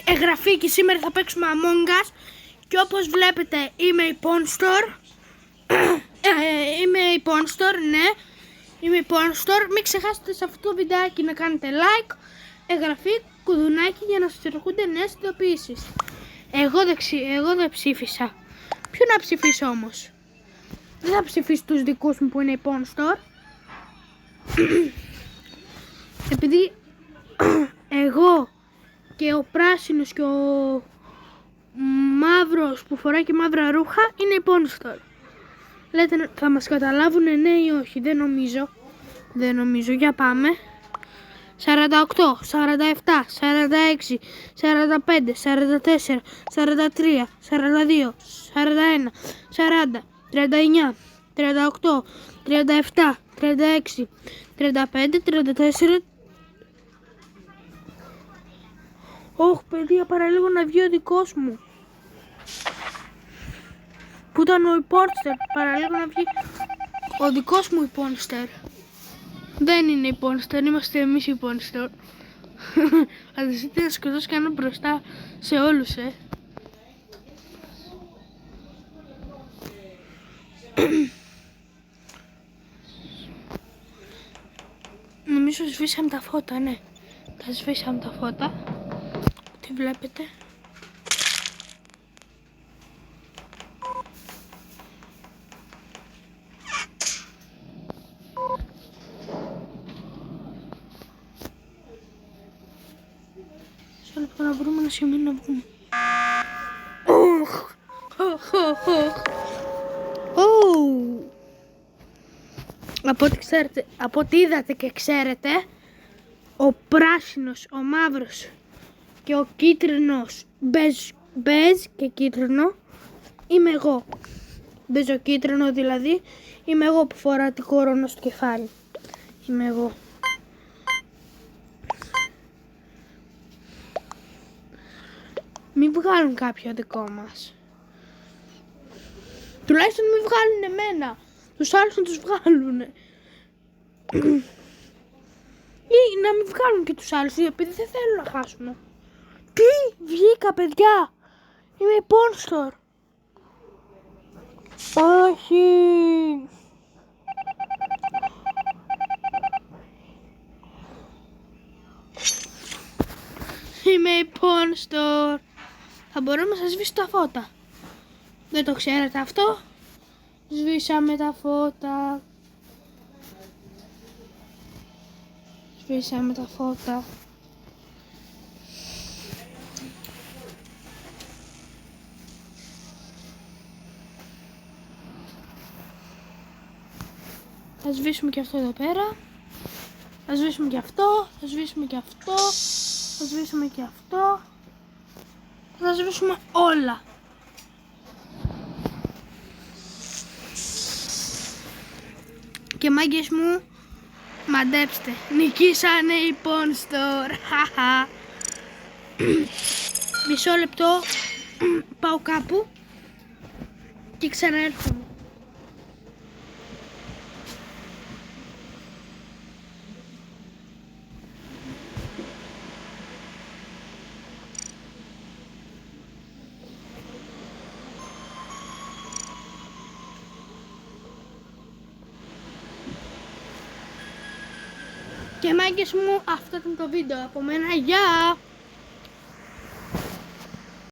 εγγραφή και σήμερα θα παίξουμε Among Us. Και όπως βλέπετε είμαι η Ponstor. Είμαι η Ponstor, ναι. Είμαι η Ponstor. Μην ξεχάσετε σε αυτό το βιντεάκι να κάνετε like, εγγραφή, κουδουνάκι για να σας έρχονται νέες ειδοποιήσεις. Εγώ δεν ψήφισα. Ποιο να ψηφίσω όμως? Δεν θα ψηφίσω τους δικούς μου που είναι η Ponstor. Επειδή εγώ και ο πράσινος και ο μαύρος που φοράει και μαύρα ρούχα είναι η Ponstor. Λέτε θα μας καταλάβουνε ναι ή όχι? Δεν νομίζω. Για πάμε. 48, 47, 46, 45, 44, 43, 42, 41, 40, 39, 38, 37, 36, 35, 34. Όχι παιδιά, παραλίγο να βγει ο δικός μου. Που ήταν ο Ponstor, παραλίγο να βγει ο δικός μου η Ponstor. Δεν είναι η Ponstor, είμαστε εμείς η Ponstor. Θα ζητήσετε να σκοτώσει κανένα μπροστά σε όλους, Νομίζω σβήσαμε τα φώτα, ναι. Τα σβήσαμε τα φώτα. Τι βλέπετε? Σε λεπτό να βρούμε ένα σημείο να βγούμε. Από ό,τι είδατε και ξέρετε, ο πράσινος, ο μαύρος και ο κίτρινος, μπέζ και κίτρινο, είμαι εγώ. Μπέζο κίτρινο δηλαδή, είμαι εγώ που φορά τη κορώνα στο κεφάλι. Είμαι εγώ. Μην βγάλουν κάποιο δικό μας. Τουλάχιστον μην βγάλουν εμένα. Τους άλλους να τους βγάλουνε. Ή να μην βγάλουν και τους άλλους, επειδή δεν θέλουν να χάσουν. Τι, βγήκα παιδιά. Είμαι η Ponstor. Όχι. Είμαι η Ponstor. Θα μπορώ να σας σβήσω τα φώτα. Δεν το ξέρετε αυτό? Σβήσαμε τα φώτα. Σβήσαμε τα φώτα. Θα σβήσουμε και αυτό εδώ πέρα. Θα σβήσουμε και αυτό. Θα σβήσουμε και αυτό. Θα σβήσουμε και αυτό. Θα σβήσουμε όλα. Και μάγκες μου, μαντέψτε, νικήσανε οι Ponstor. Μισό λεπτό, πάω κάπου και ξαναέρχομαι. Και μάγκες μου, αυτό ήταν το βίντεο από μένα. Γεια!